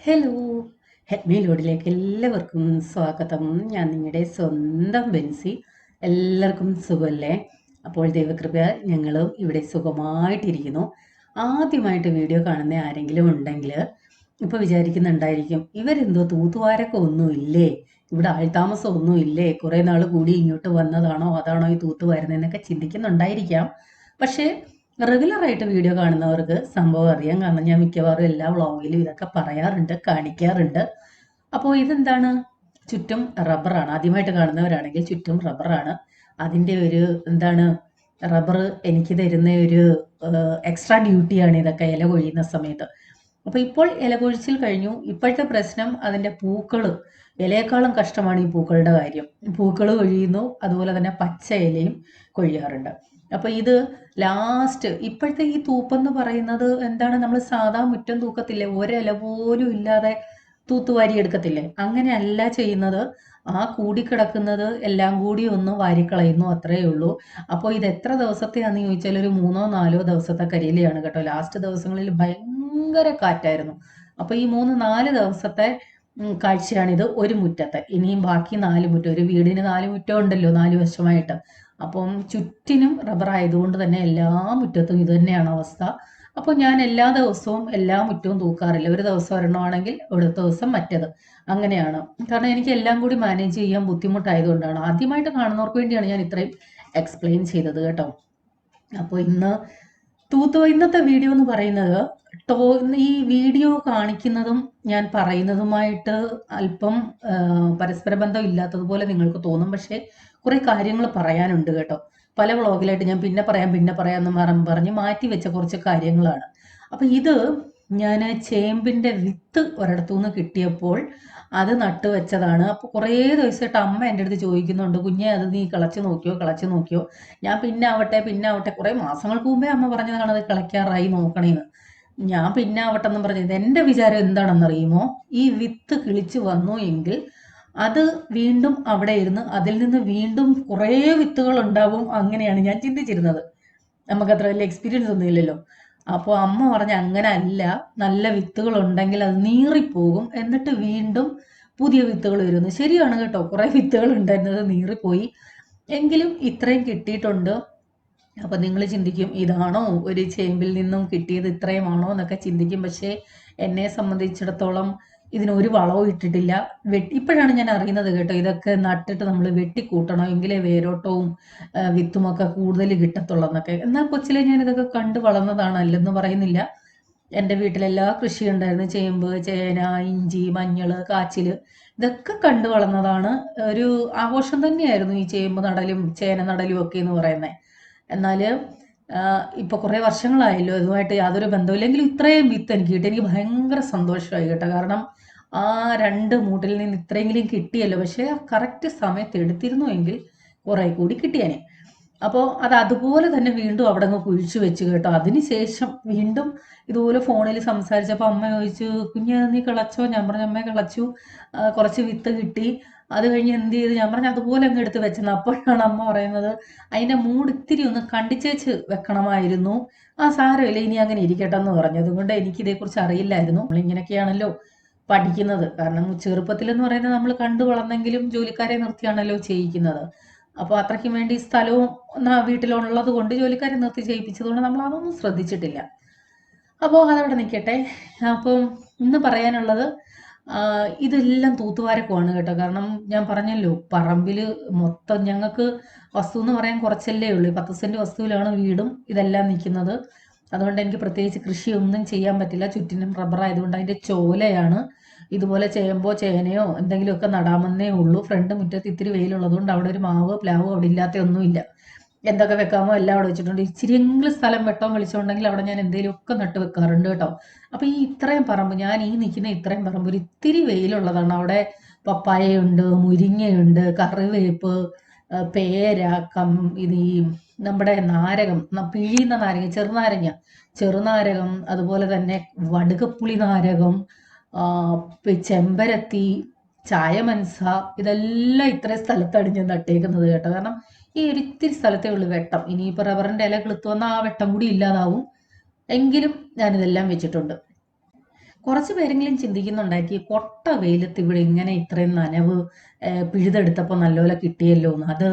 Hello! Help me ലോഡിലേക്ക് എല്ലാവർക്കും സ്വാഗതം. ഞാൻ നിങ്ങളുടെ സ്വന്തം ബെൻസി. എല്ലാവർക്കും സുഖമല്ലേ? അപ്പോൾ ദൈവകൃപയാൽ ഞങ്ങളും ഇവിടെ സുഖമായിട്ടിരിക്കുന്നു. ആദ്യമായിട്ട് വീഡിയോ കാണുന്ന ആരെങ്കിലും ഉണ്ടെങ്കിൽ ഇപ്പോൾ വിചാരിക്കുന്നുണ്ടായിരിക്കും, ഇവരെന്തോ തൂത്തുവാരൊക്കെ ഒന്നുമില്ലേ, ഇവിടെ ആൾതാമസം ഒന്നും ഇല്ലേ, കുറേ നാൾ കൂടി ഇങ്ങോട്ട് വന്നതാണോ, അതാണോ ഈ തൂത്തുവാരുന്നതെന്നൊക്കെ ചിന്തിക്കുന്നുണ്ടായിരിക്കാം. പക്ഷേ റെഗുലറായിട്ട് വീഡിയോ കാണുന്നവർക്ക് സംഭവം അറിയാം. കാരണം ഞാൻ മിക്കവാറും എല്ലാ വ്ളോഗിലും ഇതൊക്കെ പറയാറുണ്ട്, കാണിക്കാറുണ്ട്. അപ്പോൾ ഇതെന്താണ്? ചുറ്റും റബ്ബറാണ്. ആദ്യമായിട്ട് കാണുന്നവരാണെങ്കിൽ ചുറ്റും റബ്ബറാണ്. അതിൻ്റെ ഒരു എന്താണ്, റബ്ബർ എനിക്ക് തരുന്ന ഒരു എക്സ്ട്രാ ഡ്യൂട്ടിയാണ് ഇതൊക്കെ ഇല കൊഴിയുന്ന സമയത്ത്. അപ്പോൾ ഇപ്പോൾ ഇല കൊഴിച്ചിൽ കഴിഞ്ഞു. ഇപ്പോഴത്തെ പ്രശ്നം അതിൻ്റെ പൂക്കൾ. ഇലയേക്കാളും കഷ്ടമാണ് ഈ പൂക്കളുടെ കാര്യം. പൂക്കൾ കൊഴിയുന്നു, അതുപോലെ തന്നെ പച്ച ഇലയും കൊഴിയാറുണ്ട്. അപ്പോൾ ഇത് ലാസ്റ്റ് ഇപ്പോഴത്തെ ഈ തൂപ്പെന്ന് പറയുന്നത് എന്താണ്, നമ്മൾ സാധാ മുറ്റം തൂക്കത്തില്ലേ, ഒരില പോലും ഇല്ലാതെ തൂത്തുവാരി എടുക്കത്തില്ലേ, അങ്ങനെയല്ല ചെയ്യുന്നത്. ആ കൂടിക്കിടക്കുന്നത് എല്ലാം കൂടി ഒന്ന് വാരിക്കളയുന്നു, അത്രയേ ഉള്ളൂ. അപ്പോൾ ഇത് എത്ര ദിവസത്തെയാണെന്ന് ചോദിച്ചാൽ ഒരു 3-4 ദിവസത്തെ കരിയിലയാണ് കേട്ടോ. ലാസ്റ്റ് ദിവസങ്ങളിൽ ഭയങ്കര കാറ്റായിരുന്നു. അപ്പോൾ ഈ 3-4 ദിവസത്തെ കാഴ്ചയാണിത് ഒരു മുറ്റത്തെ. ഇനിയും ബാക്കി 4 മുറ്റം, ഒരു വീടിന് 4 മുറ്റം ഉണ്ടല്ലോ, 4 വശമായിട്ട്. അപ്പം ചുറ്റിനും റബ്ബർ ആയതുകൊണ്ട് തന്നെ എല്ലാ മുറ്റത്തും ഇത് തന്നെയാണ് അവസ്ഥ. അപ്പോൾ ഞാൻ എല്ലാ ദിവസവും എല്ലാ മുറ്റവും തൂക്കാറില്ല. ഒരു ദിവസം ഒരെണ്ണമാണെങ്കിൽ അടുത്ത ദിവസം മറ്റേത്, അങ്ങനെയാണ്. കാരണം എനിക്ക് എല്ലാം കൂടി മാനേജ് ചെയ്യാൻ ബുദ്ധിമുട്ടായതുകൊണ്ടാണ്. ആദ്യമായിട്ട് കാണുന്നവർക്ക് വേണ്ടിയാണ് ഞാൻ ഇത്രയും എക്സ്പ്ലെയിൻ ചെയ്തത് കേട്ടോ. അപ്പോൾ ഇന്നത്തെ വീഡിയോ എന്ന് പറയുന്നത് ഈ വീഡിയോ കാണിക്കുന്നതും ഞാൻ പറയുന്നതുമായിട്ട് അല്പം പരസ്പര ബന്ധം ഇല്ലാത്തതുപോലെ നിങ്ങൾക്ക് തോന്നും. പക്ഷേ കുറെ കാര്യങ്ങൾ പറയാനുണ്ട് കേട്ടോ. പല വ്ളോഗിലായിട്ട് ഞാൻ പിന്നെ പറയാം എന്ന് പറഞ്ഞ് മാറ്റി വെച്ച കുറച്ച് കാര്യങ്ങളാണ്. അപ്പൊ ഇത് ഞാൻ ചേമ്പിന്റെ വിത്ത് ഒരിടത്തുനിന്ന് കിട്ടിയപ്പോൾ അത് നട്ടു വെച്ചതാണ്. അപ്പോൾ കുറേ ദിവസമായിട്ട് അമ്മ എൻ്റെ അടുത്ത് ചോദിക്കുന്നുണ്ട്, കുഞ്ഞെ അത് നീ കിളച്ച് നോക്കിയോ. ഞാൻ പിന്നെ ആവട്ടെ കുറേ മാസങ്ങൾക്ക് മുമ്പേ അമ്മ പറഞ്ഞതാണ് അത് കിളയ്ക്കാറായി നോക്കണേന്ന്. ഞാൻ പിന്നെ ആവട്ടെ എന്നും പറഞ്ഞത്. എൻ്റെ വിചാരം എന്താണെന്നറിയുമോ, ഈ വിത്ത് കിളിച്ച് വന്നു എങ്കിൽ അത് വീണ്ടും അവിടെ ഇരുന്ന് അതിൽ നിന്ന് വീണ്ടും കുറേ വിത്തുകൾ ഉണ്ടാവും, അങ്ങനെയാണ് ഞാൻ ചിന്തിച്ചിരുന്നത്. നമുക്ക് അത്ര വലിയ എക്സ്പീരിയൻസ് ഒന്നും ഇല്ലല്ലോ. അപ്പോൾ അമ്മ പറഞ്ഞ അങ്ങനെ അല്ല, നല്ല വിത്തുകൾ ഉണ്ടെങ്കിൽ അത് നീറിപ്പോകും, എന്നിട്ട് വീണ്ടും പുതിയ വിത്തുകൾ വരുന്നു. ശരിയാണ് കേട്ടോ, കുറേ വിത്തുകൾ ഉണ്ടായിരുന്നത് നീറിപ്പോയി, എങ്കിലും ഇത്രയും കിട്ടിയിട്ടുണ്ട്. അപ്പൊ നിങ്ങൾ ചിന്തിക്കും, ഇതാണോ ഒരു ചേമ്പിൽ നിന്നും കിട്ടിയത്, ഇത്രയുമാണോ എന്നൊക്കെ ചിന്തിക്കും. പക്ഷേ എന്നെ സംബന്ധിച്ചിടത്തോളം ഇതിനൊരു വളവും ഇട്ടിട്ടില്ല. ഇപ്പോഴാണ് ഞാൻ അറിയുന്നത് കേട്ടോ, ഇതൊക്കെ നട്ടിട്ട് നമ്മൾ വെട്ടിക്കൂട്ടണം, എങ്കിലേ വേരോട്ടവും വിത്തുമൊക്കെ കൂടുതൽ കിട്ടത്തുള്ളൂ. എന്നാൽ കൊച്ചിലെ ഞാൻ ഇതൊക്കെ കണ്ടു വളർന്നതാണ്, അല്ലെന്ന് പറയുന്നില്ല. എൻ്റെ വീട്ടിലെല്ലാ കൃഷിയും ഉണ്ടായിരുന്നു. ചേമ്പ്, ചേന, ഇഞ്ചി, മഞ്ഞൾ, കാച്ചിൽ, ഇതൊക്കെ കണ്ടു വളർന്നതാണ്. ഒരു ആഘോഷം തന്നെയായിരുന്നു ഈ ചേമ്പ് നടലും ചേന നടലും ഒക്കെ എന്ന് പറയുന്നത്. എന്നാൽ ഇപ്പോൾ കുറേ വർഷങ്ങളായല്ലോ ഇതുമായിട്ട് യാതൊരു ബന്ധമില്ലെങ്കിലും ഇത്രയും വിത്ത് എനിക്ക് കിട്ടി. എനിക്ക് ഭയങ്കര സന്തോഷമായി കേട്ടോ. കാരണം ആ 2 മൂട്ടിൽ നിന്ന് ഇത്രയെങ്കിലും കിട്ടിയല്ലോ. പക്ഷേ കറക്റ്റ് സമയത്ത് എടുത്തിരുന്നുവെങ്കിൽ കുറേ കൂടി കിട്ടിയേനെ. അപ്പോൾ അത് അതുപോലെ തന്നെ വീണ്ടും അവിടെ നിന്ന് കുഴിച്ചു വെച്ച് കേട്ടോ. അതിനുശേഷം വീണ്ടും ഇതുപോലെ ഫോണിൽ സംസാരിച്ചപ്പോൾ അമ്മ ചോദിച്ചു, കുഞ്ഞ് നീ കിളച്ചോ? ഞാൻ പറഞ്ഞു അമ്മ കിളച്ചു, കുറച്ച് വിത്ത് കിട്ടി. അത് കഴിഞ്ഞ് എന്ത് ചെയ്തു? ഞാൻ പറഞ്ഞു അതുപോലെ അങ്ങ് എടുത്ത് വെച്ചെന്ന്. അപ്പോഴാണ് അമ്മ പറയുന്നത്, അതിൻ്റെ മൂട് ഇത്തിരി ഒന്ന് കണ്ടിച്ചേച്ച് വെക്കണമായിരുന്നു. സാരമില്ല, ഇനി അങ്ങനെ ഇരിക്കട്ടെ എന്ന് പറഞ്ഞു. അതുകൊണ്ട് എനിക്ക് ഇതേക്കുറിച്ച് അറിയില്ലായിരുന്നു. നമ്മളിങ്ങനെയൊക്കെയാണല്ലോ പഠിക്കുന്നത്. കാരണം ചെറുപ്പത്തിലെന്ന് പറയുന്നത് നമ്മൾ കണ്ടു വളർന്നെങ്കിലും ജോലിക്കാരെ നിർത്തിയാണല്ലോ ചെയ്യിക്കുന്നത്. അപ്പോൾ അത്രയ്ക്കും വേണ്ടി സ്ഥലവും വീട്ടിലുള്ളത് കൊണ്ട് ജോലിക്കാരെ നിർത്തി ചെയ്യിപ്പിച്ചതുകൊണ്ട് നമ്മൾ അതൊന്നും ശ്രദ്ധിച്ചിട്ടില്ല. അപ്പോൾ അതവിടെ നിൽക്കട്ടെ. അപ്പം ഇന്ന് പറയാനുള്ളത്, ഇതെല്ലാം തൂത്തുവാരക്കുമാണ് കേട്ടോ. കാരണം ഞാൻ പറഞ്ഞല്ലോ, പറമ്പിൽ മൊത്തം ഞങ്ങൾക്ക് വസ്തു എന്ന് പറയാൻ കുറച്ചല്ലേ ഉള്ളൂ. 10 സെന്റ് വസ്തുവിലാണ് വീടും ഇതെല്ലാം നിൽക്കുന്നത്. അതുകൊണ്ട് എനിക്ക് പ്രത്യേകിച്ച് കൃഷിയൊന്നും ചെയ്യാൻ പറ്റില്ല. ചുറ്റിനും റബ്ബർ ആയതുകൊണ്ട് അതിൻ്റെ ചോലയാണ്. ഇതുപോലെ ചേമ്പോ ചേനയോ എന്തെങ്കിലുമൊക്കെ നടാമെന്നേ ഉള്ളൂ. ഫ്രണ്ട് മുറ്റത്ത് ഇത്തിരി വെയിലുള്ളതുകൊണ്ട് അവിടെ ഒരു മാവ് പ്ലാവ് അവിടെ ഇല്ലാത്ത ഒന്നുമില്ല. എന്തൊക്കെ വെക്കാമോ എല്ലാം അവിടെ വെച്ചിട്ടുണ്ട്. ഇച്ചിരിയെങ്കിലും സ്ഥലം വെട്ടവും വെളിച്ചമുണ്ടെങ്കിൽ അവിടെ ഞാൻ എന്തെങ്കിലുമൊക്കെ നട്ട് വെക്കാറുണ്ട് കേട്ടോ. അപ്പോൾ ഈ ഇത്രയും പറമ്പ്, ഞാൻ ഈ നിൽക്കുന്ന ഇത്രയും പറമ്പ് ഒരു ഇത്തിരി വെയിലുള്ളതാണ്. അവിടെ പപ്പായയുണ്ട്, മുരിങ്ങയുണ്ട്, കറിവേപ്പ്, പേര, ഇത് ഈ നമ്മുടെ നാരകം, പിഴിയുന്ന നാരങ്ങ, ചെറുനാരകം, അതുപോലെ തന്നെ വടുകപ്പുളി നാരകം, ചെമ്പരത്തി, ചായമൻസ, ഇതെല്ലാം ഇത്രയും സ്ഥലത്താണ് ഞാൻ നട്ടേക്കുന്നത് കേട്ടോ. കാരണം ഈ ഒരിത്തിരി സ്ഥലത്തേ ഉള്ളൂ വെട്ടം. ഇനിയിപ്പോൾ റബ്ബറിൻ്റെ ഇല കിളുത്തു വന്നാൽ ആ വെട്ടം കൂടി ഇല്ലാതാവും. എങ്കിലും ഞാനിതെല്ലാം വെച്ചിട്ടുണ്ട്. കുറച്ച് പേരെങ്കിലും ചിന്തിക്കുന്നുണ്ടായിരിക്കും കൊട്ട വെയിലത്ത് ഇവിടെ ഇങ്ങനെ ഇത്രയും നനവ് പിഴുതെടുത്തപ്പോൾ നല്ലപോലെ കിട്ടിയല്ലോ എന്ന്.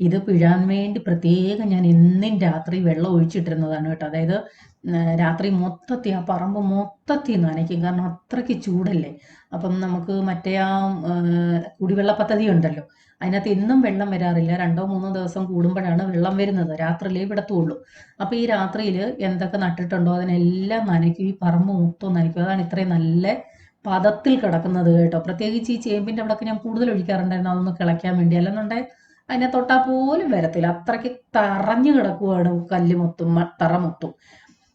ഇത് പിഴാൻ വേണ്ടി പ്രത്യേകം ഞാൻ എന്നും രാത്രി വെള്ളം ഒഴിച്ചിട്ടിരുന്നതാണ് കേട്ടോ. അതായത് രാത്രി മൊത്തത്തിൽ ആ പറമ്പ് മൊത്തത്തിൽ നനയ്ക്കും, കാരണം അത്രയ്ക്ക് ചൂടല്ലേ. അപ്പം നമുക്ക് മറ്റേ ആ കുടിവെള്ള പദ്ധതി ഉണ്ടല്ലോ, അതിനകത്ത് എന്നും വെള്ളം വരാറില്ല, 2-3 ദിവസം കൂടുമ്പോഴാണ് വെള്ളം വരുന്നത്, രാത്രിയിലേ വിടത്തുള്ളൂ. അപ്പോൾ ഈ രാത്രിയിൽ എന്തൊക്കെ നട്ടിട്ടുണ്ടോ അതിനെല്ലാം നനയ്ക്കും, ഈ പറമ്പ് മൊത്തം നനയ്ക്കും. അതാണ് ഇത്രയും നല്ല പദത്തിൽ കിടക്കുന്നത് കേട്ടോ. പ്രത്യേകിച്ച് ഈ ചേമ്പിൻ്റെ അവിടെയൊക്കെ ഞാൻ കൂടുതൽ ഒഴിക്കാറുണ്ടായിരുന്നു, അതൊന്ന് കിളയ്ക്കാൻ വേണ്ടി. അല്ലെന്നുണ്ടെങ്കിൽ അതിനെ തൊട്ടാൽ പോലും വരത്തില്ല, അത്രയ്ക്ക് തറഞ്ഞു കിടക്കുവാണ് കല്ല് മൊത്തം, തറ മൊത്തം.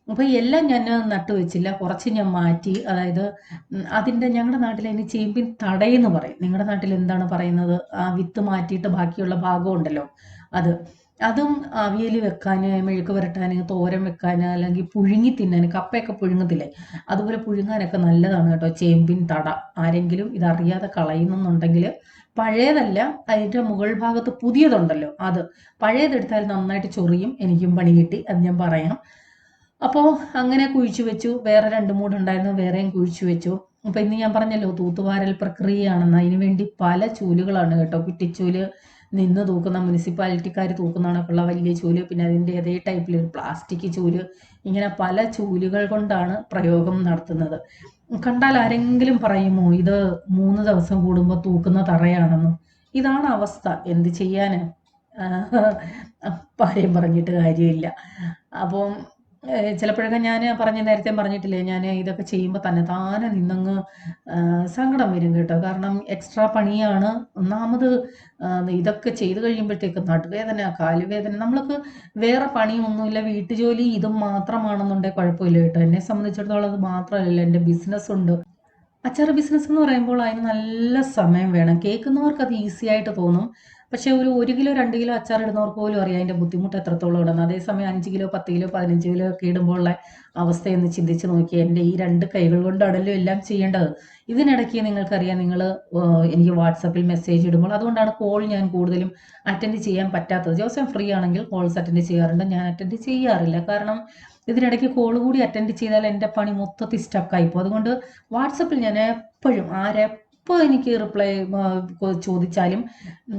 അപ്പോൾ എല്ലാം ഞാൻ നട്ടു വെച്ചില്ല, കുറച്ച് ഞാൻ മാറ്റി. അതായത് അതിൻ്റെ, ഞങ്ങളുടെ നാട്ടിൽ അതിന് ചേമ്പിൻ തടയെന്ന് പറയും, നിങ്ങളുടെ നാട്ടിൽ എന്താണ് പറയുന്നത്? ആ വിത്ത് മാറ്റിയിട്ട് ബാക്കിയുള്ള ഭാഗം ഉണ്ടല്ലോ, അതും അവിയൽ വെക്കാൻ, മെഴുക്ക് പുരട്ടാൻ, തോരൻ വെക്കാൻ, അല്ലെങ്കിൽ പുഴുങ്ങി തിന്നാൻ, കപ്പയൊക്കെ പുഴുങ്ങത്തില്ലേ, അതുപോലെ പുഴുങ്ങാനൊക്കെ നല്ലതാണ് കേട്ടോ ചേമ്പിൻ തട. ആരെങ്കിലും ഇതറിയാതെ കളയുന്നുണ്ടെങ്കിൽ, പഴയതല്ല, അതിൻ്റെ മുകൾ ഭാഗത്ത് പുതിയതുണ്ടല്ലോ, പഴയതെടുത്താൽ നന്നായിട്ട് ചൊറിയും. എനിക്കും പണി കിട്ടി, അത് ഞാൻ പറയാം. അപ്പോൾ അങ്ങനെ കുഴിച്ചു വെച്ചു. വേറെ 2-3 ഉണ്ടായിരുന്നു, വേറെയും കുഴിച്ചു വെച്ചു. അപ്പോൾ ഇന്ന് ഞാൻ പറഞ്ഞല്ലോ തൂത്തുവാരൽ പ്രക്രിയയാണെന്ന്. അതിന് വേണ്ടി പല ചൂലുകളാണ് കേട്ടോ. കുറ്റിച്ചൂല്, നിന്ന് തൂക്കുന്ന മുനിസിപ്പാലിറ്റിക്കാർ തൂക്കുന്നതാണൊക്കെയുള്ള വലിയ ചൂല്, പിന്നെ അതിൻ്റെ അതേ ടൈപ്പിൽ ഒരു പ്ലാസ്റ്റിക് ചൂല്, ഇങ്ങനെ പല ചൂലുകൾ കൊണ്ടാണ് പ്രയോഗം നടത്തുന്നത്. കണ്ടാൽ ആരെങ്കിലും പറയുമോ ഇത് 3 ദിവസം കൂടുമ്പോൾ തൂക്കുന്ന തറയാണെന്ന്? ഇതാണ് അവസ്ഥ, എന്ത് ചെയ്യാന്? ആരെയും പറഞ്ഞിട്ട് കാര്യമില്ല. അപ്പം ചിലപ്പോഴൊക്കെ ഞാൻ നേരത്തെ പറഞ്ഞിട്ടില്ലേ, ഞാൻ ഇതൊക്കെ ചെയ്യുമ്പോൾ താനെ നിന്നങ്ങ് സങ്കടം വരും കേട്ടോ. കാരണം എക്സ്ട്രാ പണിയാണ്. ഒന്നാമത് ഇതൊക്കെ ചെയ്ത് കഴിയുമ്പോഴത്തേക്ക് നടുവേദന, കാലുവേദന. നമ്മൾക്ക് വേറെ പണിയൊന്നുമില്ല, വീട്ടുജോലി ഇതും മാത്രമാണെന്നുണ്ടെങ്കിൽ കുഴപ്പമില്ല കേട്ടോ. എന്നെ സംബന്ധിച്ചിടത്തോളം അത് മാത്രമല്ല, എൻ്റെ ബിസിനസ് ഉണ്ട്. അച്ചാർ ബിസിനസ് എന്ന് പറയുമ്പോൾ അതിന് നല്ല സമയം വേണം. കേൾക്കുന്നവർക്ക് അത് ഈസി ആയിട്ട് തോന്നും, പക്ഷേ ഒരു 1 കിലോ 2 കിലോ അച്ചാർ ഇടുന്നവർക്ക് പോലും അറിയാം അതിൻ്റെ ബുദ്ധിമുട്ട് എത്രത്തോളം ഉണ്ടെന്ന്. അതേസമയം 5 കിലോ 10 കിലോ 15 കിലോ ഒക്കെ ഇടുമ്പോൾ ഉള്ള അവസ്ഥയൊന്ന് ചിന്തിച്ച് നോക്കി. എൻ്റെ ഈ 2 കൈകൾ കൊണ്ടാണല്ലോ എല്ലാം ചെയ്യേണ്ടത്. ഇതിനിടയ്ക്ക് നിങ്ങൾക്കറിയാം, നിങ്ങൾ എനിക്ക് വാട്സപ്പിൽ മെസ്സേജ് ഇടുമ്പോൾ, അതുകൊണ്ടാണ് കോൾ ഞാൻ കൂടുതലും അറ്റൻഡ് ചെയ്യാൻ പറ്റാത്തത്. ദിവസം ഫ്രീ ആണെങ്കിൽ കോൾസ് അറ്റൻഡ് ചെയ്യാറുണ്ട്, ഞാൻ അറ്റൻഡ് ചെയ്യാറില്ല. കാരണം ഇതിനിടയ്ക്ക് കോൾ കൂടി അറ്റൻഡ് ചെയ്താൽ എൻ്റെ പണി മൊത്തത്തിൽ സ്റ്റക്കായിപ്പോൾ. അതുകൊണ്ട് വാട്സപ്പിൽ ഞാൻ എപ്പോഴും ആരെപ്പോൾ എനിക്ക് റിപ്ലൈ ചോദിച്ചാലും,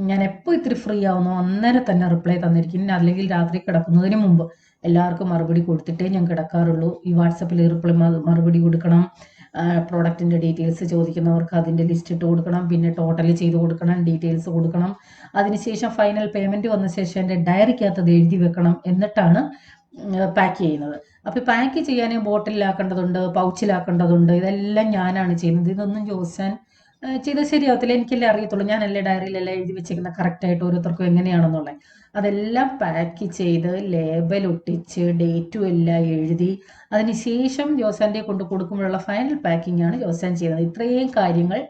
ഞാൻ എപ്പോൾ ഇത്തിരി ഫ്രീ ആവുന്നോ അന്നേരം തന്നെ റിപ്ലൈ തന്നിരിക്കും. അല്ലെങ്കിൽ രാത്രി കിടക്കുന്നതിന് മുമ്പ് എല്ലാവർക്കും മറുപടി കൊടുത്തിട്ടേ ഞാൻ കിടക്കാറുള്ളൂ. ഈ വാട്സപ്പിൽ റിപ്ലൈ മറുപടി കൊടുക്കണം, പ്രോഡക്റ്റിൻ്റെ ഡീറ്റെയിൽസ് ചോദിക്കുന്നവർക്ക് അതിൻ്റെ ലിസ്റ്റ് ഇട്ട് കൊടുക്കണം, പിന്നെ ടോട്ടൽ ചെയ്ത് കൊടുക്കണം, ഡീറ്റെയിൽസ് കൊടുക്കണം. അതിനുശേഷം ഫൈനൽ പേയ്മെൻറ്റ് വന്ന ശേഷം എൻ്റെ ഡയറിക്കകത്ത് അത് എഴുതി വെക്കണം, എന്നിട്ടാണ് പാക്ക് ചെയ്യുന്നത്. അപ്പോൾ പാക്ക് ചെയ്യാൻ ബോട്ടിലാക്കേണ്ടതുണ്ട്, പൗച്ചിലാക്കേണ്ടതുണ്ട്, ഇതെല്ലാം ഞാനാണ് ചെയ്യുന്നത്. ഇതൊന്നും ജോസാൻ ചെയ്താൽ ശരിയാവത്തില്ല, എനിക്കല്ലേ അറിയത്തുള്ളൂ. ഞാനല്ലേ ഡയറിയിലെല്ലാം എഴുതി വെച്ചേക്കുന്ന കറക്റ്റായിട്ട് ഓരോരുത്തർക്കും എങ്ങനെയാണെന്നുള്ളത്. അതെല്ലാം പാക്ക് ചെയ്ത് ലേബൽ ഒട്ടിച്ച് ഡേറ്റും എല്ലാം എഴുതി അതിനുശേഷം ജോസാൻ്റെ കൊണ്ട് കൊടുക്കുമ്പോഴുള്ള ഫൈനൽ പാക്കിംഗ് ആണ് ജോസാൻ ചെയ്യുന്നത്. ഇത്രയും കാര്യങ്ങൾ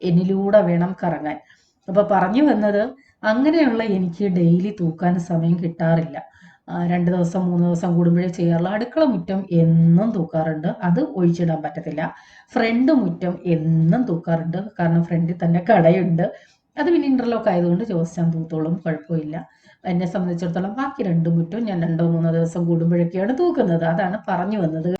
എന്നിലൂടെ വേണം കറങ്ങാൻ. അപ്പോൾ പറഞ്ഞു വന്നത്, അങ്ങനെയുള്ള എനിക്ക് ഡെയിലി തൂക്കാൻ സമയം കിട്ടാറില്ല. 2 ദിവസം 3 ദിവസം കൂടുമ്പോഴേ ചെയ്യാറുള്ളൂ. അടുക്കള മുറ്റം എന്നും തൂക്കാറുണ്ട്, അത് ഒഴിച്ചിടാൻ പറ്റത്തില്ല. ഫ്രണ്ട് മുറ്റം എന്നും തൂക്കാറുണ്ട്, കാരണം ഫ്രണ്ടിൽ തന്നെ കടയുണ്ട്. അത് പിന്നെ ഇൻ്റർലോക്ക് ആയതുകൊണ്ട് ജോസാൻ തൂത്തോളും, കുഴപ്പമില്ല. എന്നെ സംബന്ധിച്ചിടത്തോളം ബാക്കി 2 മുറ്റവും ഞാൻ 2-3 ദിവസം കൂടുമ്പോഴൊക്കെയാണ് തൂക്കുന്നത്. അതാണ് പറഞ്ഞു വന്നത്.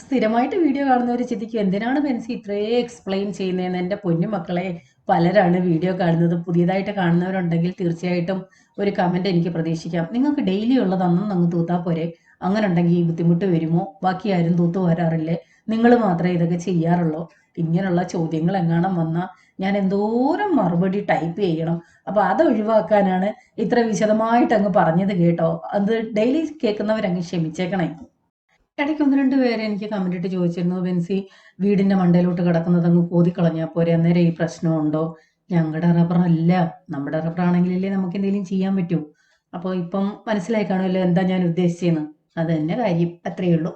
സ്ഥിരമായിട്ട് വീഡിയോ കാണുന്നവർ ചിന്തിക്കും, എന്തിനാണ് ബെൻസി ഇത്രയും എക്സ്പ്ലെയിൻ ചെയ്യുന്നതെന്ന്. എൻ്റെ പൊന്നു മക്കളെ, പലരാണ് വീഡിയോ കാണുന്നത്. പുതിയതായിട്ട് കാണുന്നവരുണ്ടെങ്കിൽ തീർച്ചയായിട്ടും ഒരു കമൻറ്റ് എനിക്ക് പ്രതീക്ഷിക്കാം. നിങ്ങൾക്ക് ഡെയിലി ഉള്ളത് അന്നങ്ങ് തൂത്താൽ പോരെ? അങ്ങനെ ഉണ്ടെങ്കിൽ ഈ ബുദ്ധിമുട്ട് വരുമോ? ബാക്കി ആരും തൂത്ത് വരാറില്ലേ? നിങ്ങൾ മാത്രമേ ഇതൊക്കെ ചെയ്യാറുള്ളൂ? ഇങ്ങനെയുള്ള ചോദ്യങ്ങൾ എങ്ങാനും വന്നാൽ ഞാൻ എന്തോരം മറുപടി ടൈപ്പ് ചെയ്യണം. അപ്പോൾ അത് ഒഴിവാക്കാനാണ് ഇത്ര വിശദമായിട്ട് അങ്ങ് പറഞ്ഞത് കേട്ടോ. അത് ഡെയിലി കേൾക്കുന്നവരങ്ങ് ക്ഷമിച്ചേക്കണേ. ഇടയ്ക്ക് 1-2 പേര് എനിക്ക് കമന്റ് ഇട്ട് ചോദിച്ചിരുന്നു, ബെൻസി വീടിന്റെ മണ്ടയിലോട്ട് കിടക്കുന്നത് അങ്ങ് കോതിക്കളഞ്ഞാൽ പോരെ, അന്നേരം ഈ പ്രശ്നമുണ്ടോ? ഞങ്ങളുടെ റബ്ബറല്ല, നമ്മുടെ റബ്ബറാണെങ്കിലല്ലേ നമുക്ക് എന്തെങ്കിലും ചെയ്യാൻ പറ്റൂ. അപ്പോൾ ഇപ്പം മനസ്സിലായി കാണുമല്ലോ എന്താ ഞാൻ ഉദ്ദേശിച്ചതെന്ന്. അത് തന്നെ കാര്യം, അത്രയേ ഉള്ളൂ.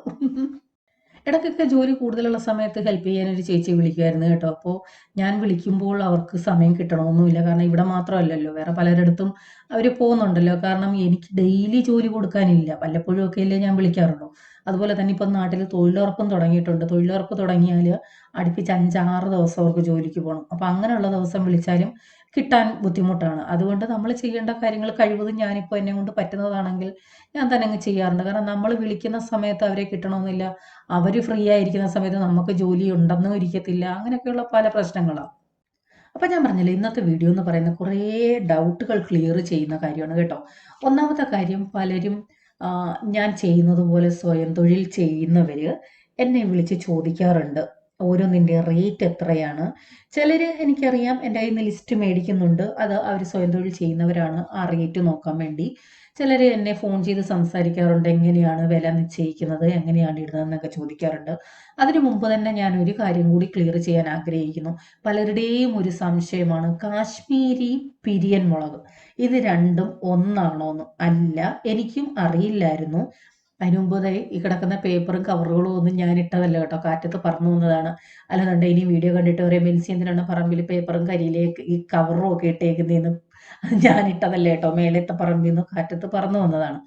ഇടയ്ക്കൊക്കെ ജോലി കൂടുതലുള്ള സമയത്ത് ഹെൽപ്പ് ചെയ്യാനൊരു ചേച്ചി വിളിക്കുമായിരുന്നു കേട്ടോ. അപ്പോൾ ഞാൻ വിളിക്കുമ്പോൾ അവർക്ക് സമയം കിട്ടണമെന്നില്ല, കാരണം ഇവിടെ മാത്രമല്ലല്ലോ, വേറെ പലരിടത്തും അവർ പോകുന്നുണ്ടല്ലോ. കാരണം എനിക്ക് ഡെയിലി ജോലി കൊടുക്കാനില്ല, വല്ലപ്പോഴും ഒക്കെ അല്ലേ ഞാൻ വിളിക്കാറുള്ളൂ. അതുപോലെ തന്നെ ഇപ്പം നാട്ടിൽ തൊഴിലുറപ്പും തുടങ്ങിയിട്ടുണ്ട്. തൊഴിലുറപ്പ് തുടങ്ങിയാൽ അടുപ്പിച്ച് 5-6 ദിവസം അവർക്ക് ജോലിക്ക് പോകണം. അപ്പം അങ്ങനെയുള്ള ദിവസം വിളിച്ചാലും കിട്ടാൻ ബുദ്ധിമുട്ടാണ്. അതുകൊണ്ട് നമ്മൾ ചെയ്യേണ്ട കാര്യങ്ങൾ കഴിവതും ഞാനിപ്പോൾ എന്നെ കൊണ്ട് പറ്റുന്നതാണെങ്കിൽ ഞാൻ തന്നെ അങ്ങ് ചെയ്യാറുണ്ട്. കാരണം നമ്മൾ വിളിക്കുന്ന സമയത്ത് അവരെ കിട്ടണമെന്നില്ല. അവർ ഫ്രീ ആയിരിക്കുന്ന സമയത്ത് നമുക്ക് ജോലി ഉണ്ടെന്നും ഇരിക്കത്തില്ല. അങ്ങനെയൊക്കെയുള്ള പല പ്രശ്നങ്ങളാണ്. അപ്പം ഞാൻ പറഞ്ഞില്ലേ, ഇന്നത്തെ വീഡിയോ എന്ന് പറയുന്ന കുറേ ഡൗട്ടുകൾ ക്ലിയർ ചെയ്യുന്ന കാര്യമാണ് കേട്ടോ. ഒന്നാമത്തെ കാര്യം, പലരും ഞാൻ ചെയ്യുന്നത് പോലെ സ്വയം തൊഴിൽ ചെയ്യുന്നവർ എന്നെ വിളിച്ച് ചോദിക്കാറുണ്ട്, ഓരോന്നിൻ്റെ റേറ്റ് എത്രയാണ്. ചിലർ എനിക്കറിയാം എൻ്റെ കയ്യിൽ നിന്ന് ലിസ്റ്റ് മേടിക്കുന്നുണ്ട്, അത് അവർ സ്വയം തൊഴിൽ ചെയ്യുന്നവരാണ്, ആ റേറ്റ് നോക്കാൻ വേണ്ടി. ചിലർ എന്നെ ഫോൺ ചെയ്ത് സംസാരിക്കാറുണ്ട്, എങ്ങനെയാണ് വില നിശ്ചയിക്കുന്നത്, എങ്ങനെയാണ് ഇടുന്നതെന്നൊക്കെ ചോദിക്കാറുണ്ട്. അതിനു മുമ്പ് തന്നെ ഞാൻ ഒരു കാര്യം കൂടി ക്ലിയർ ചെയ്യാൻ ആഗ്രഹിക്കുന്നു. പലരുടെയും ഒരു സംശയമാണ് കാശ്മീരി പിരിയൻ മുളക്, ഇത് രണ്ടും ഒന്നാണോന്ന്. അല്ല, എനിക്കും അറിയില്ലായിരുന്നു. അതിന് മുമ്പ് ഈ കിടക്കുന്ന പേപ്പറും കവറുകളും ഒന്നും ഞാൻ ഇട്ടതല്ല കേട്ടോ, കാറ്റത്ത് പറന്നു വന്നതാണ്. അല്ലാതെ ഇനി വീഡിയോ കണ്ടിട്ട് പറയാം, ബെൻസി എന്തിനാണ് പറമ്പിൽ പേപ്പറും കരിയിലേക്ക് ഈ കവറും ഒക്കെ ഇട്ടേക്കുന്നതെന്ന്. ഞാൻ ഇട്ടതല്ല കേട്ടോ, മേലത്തെ പറമ്പിൽ നിന്ന് കാറ്റത്ത് പറന്നു വന്നതാണ്.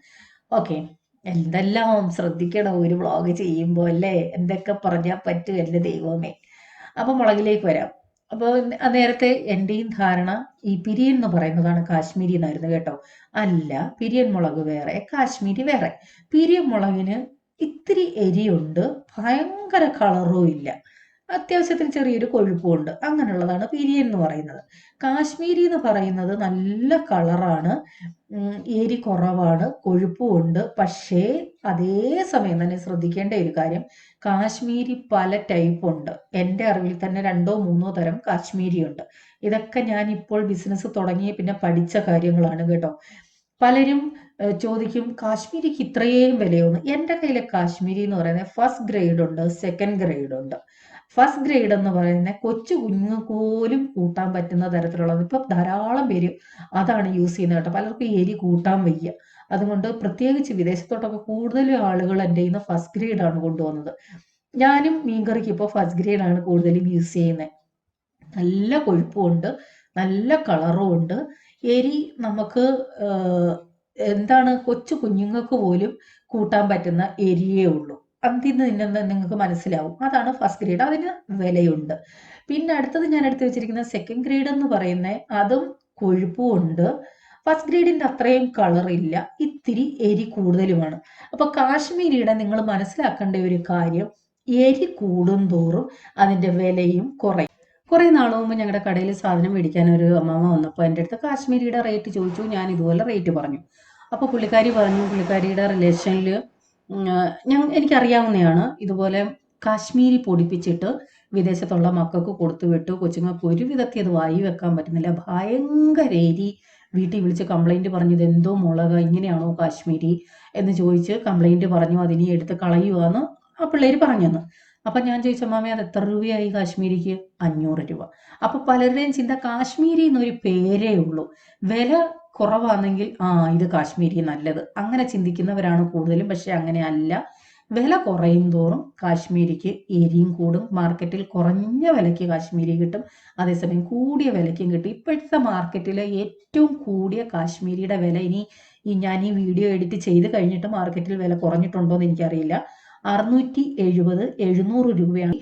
ഓക്കെ, എന്തെല്ലാം ശ്രദ്ധിക്കണം ഒരു വ്ളോഗ് ചെയ്യുമ്പോൾ അല്ലേ, എന്തൊക്കെ പറഞ്ഞാൽ പറ്റും എൻ്റെ ദൈവമേ. അപ്പം മുളകിലേക്ക് വരാം. അപ്പോൾ നേരത്തെ എൻ്റെയും ധാരണ ഈ പിരിയൻ എന്ന് പറയുന്നതാണ് കാശ്മീരി എന്നായിരുന്നു കേട്ടോ. അല്ല, പിരിയൻ മുളക് വേറെ, കാശ്മീരി വേറെ. പിരിയൻ മുളകിന് ഇത്തിരി എരിയുണ്ട്, ഭയങ്കര കളറും ഇല്ല, അത്യാവശ്യത്തിന് ചെറിയൊരു കൊഴുപ്പുണ്ട്. അങ്ങനെയുള്ളതാണ് പിരിയൻ എന്ന് പറയുന്നത്. കാശ്മീരി എന്ന് പറയുന്നത് നല്ല കളറാണ്, എരി കുറവാണ്, കൊഴുപ്പുമുണ്ട്. പക്ഷേ അതേ സമയം തന്നെ ശ്രദ്ധിക്കേണ്ട ഒരു കാര്യം, കാശ്മീരി പല ടൈപ്പ് ഉണ്ട്. എൻ്റെ അറിവിൽ തന്നെ 2-3 തരം കാശ്മീരി ഉണ്ട്. ഇതൊക്കെ ഞാൻ ഇപ്പോൾ ബിസിനസ് തുടങ്ങിയ പിന്നെ പഠിച്ച കാര്യങ്ങളാണ് കേട്ടോ. പലരും ചോദിക്കും കാശ്മീരിക്ക് ഇത്രയും വിലയൊന്ന്. എൻ്റെ കയ്യിലെ കാശ്മീരി എന്ന് പറയുന്നത് ഫസ്റ്റ് ഗ്രേഡ് ഉണ്ട്, സെക്കൻഡ് ഗ്രേഡ് ഉണ്ട്. ഫസ്റ്റ് ഗ്രേഡ് എന്ന് പറയുന്നത് കൊച്ചു കുഞ്ഞുങ്ങൾക്ക് പോലും കൂട്ടാൻ പറ്റുന്ന തരത്തിലുള്ളത്. ഇപ്പം ധാരാളം പേര് അതാണ് യൂസ് ചെയ്യുന്നത് കേട്ടോ. പലർക്കും എരി കൂട്ടാൻ വയ്യ. അതുകൊണ്ട് പ്രത്യേകിച്ച് വിദേശത്തോട്ടൊക്കെ കൂടുതലും ആളുകൾ എൻ്റെ കയ്യിൽ നിന്ന് ഫസ്റ്റ് ഗ്രേഡാണ് കൊണ്ടുവന്നത്. ഞാനും മീൻകറിക്ക് ഇപ്പോൾ ഫസ്റ്റ് ഗ്രേഡാണ് കൂടുതലും യൂസ് ചെയ്യുന്നത്. നല്ല കൊഴുപ്പുമുണ്ട്, നല്ല കളറും ഉണ്ട്. എരി നമുക്ക് എന്താണ്, കൊച്ചു കുഞ്ഞുങ്ങൾക്ക് പോലും കൂട്ടാൻ പറ്റുന്ന എരിയേ ഉള്ളൂ. അതിൽ നിന്ന് നിങ്ങൾക്ക് മനസ്സിലാവും, അതാണ് ഫസ്റ്റ് ഗ്രേഡ്, അതിന് വിലയുണ്ട്. പിന്നെ അടുത്തത് ഞാൻ എടുത്തു വെച്ചിരിക്കുന്ന സെക്കൻഡ് ഗ്രേഡ് എന്ന് പറയുന്നത്, അതും കൊഴുപ്പും ഉണ്ട്. ഫസ്റ്റ് ഗ്രേഡിന്റെ അത്രയും കളറില്ല, ഇത്തിരി എരി കൂടുതലുമാണ്. അപ്പൊ കാശ്മീരിയുടെ നിങ്ങൾ മനസ്സിലാക്കേണ്ട ഒരു കാര്യം, എരി കൂടും തോറും അതിന്റെ വിലയും കുറയും. കുറേ നാൾ മുമ്പ് ഞങ്ങളുടെ കടയിൽ സാധനം മേടിക്കാൻ ഒരു അമ്മാമ്മ വന്നപ്പോൾ എൻ്റെ അടുത്ത് കാശ്മീരിയുടെ റേറ്റ് ചോദിച്ചു. ഞാൻ ഇതുപോലെ റേറ്റ് പറഞ്ഞു. അപ്പോൾ പുള്ളിക്കാരി പറഞ്ഞു, പുള്ളിക്കാരിയുടെ റിലേഷനിൽ എനിക്കറിയാവുന്നതാണ്, ഇതുപോലെ കാശ്മീരി പൊടിപ്പിച്ചിട്ട് വിദേശത്തുള്ള മക്കൾക്ക് കൊടുത്തു വിട്ടു. കൊച്ചുങ്ങൾക്ക് ഒരു വിധത്തിൽ അത് വായി വെക്കാൻ പറ്റുന്നില്ല, ഭയങ്കര എരി. വീട്ടിൽ വിളിച്ച് കംപ്ലൈൻറ്റ് പറഞ്ഞു, ഇതെന്തോ മുളക്, ഇങ്ങനെയാണോ കാശ്മീരി എന്ന് ചോദിച്ച് കംപ്ലൈൻറ്റ് പറഞ്ഞു. അതിനി എടുത്ത് കളയുവാന്ന് ആ പിള്ളേർ പറഞ്ഞെന്ന്. അപ്പം ഞാൻ ചോദിച്ച മാമേ, അത് എത്ര രൂപയായി കാശ്മീരിക്ക്? 500 രൂപ. അപ്പോൾ പലരുടെയും ചിന്ത കാശ്മീരി എന്നൊരു പേരേ ഉള്ളൂ, വില കുറവാണെങ്കിൽ ഇത് കാശ്മീരി നല്ലത്, അങ്ങനെ ചിന്തിക്കുന്നവരാണ് കൂടുതലും. പക്ഷെ അങ്ങനെ അല്ല, വില കുറയും തോറും കാശ്മീരിക്ക് എരിയും കൂടും. മാർക്കറ്റിൽ കുറഞ്ഞ വിലയ്ക്ക് കാശ്മീരി കിട്ടും, അതേസമയം കൂടിയ വിലയ്ക്കും കിട്ടും. ഇപ്പോഴത്തെ മാർക്കറ്റിൽ ഏറ്റവും കൂടിയ കാശ്മീരിയുടെ വില, ഞാൻ ഈ വീഡിയോ എഡിറ്റ് ചെയ്ത് കഴിഞ്ഞിട്ട് മാർക്കറ്റിൽ വില കുറഞ്ഞിട്ടുണ്ടോ എന്ന് എനിക്കറിയില്ല, 670-700 രൂപയാണ്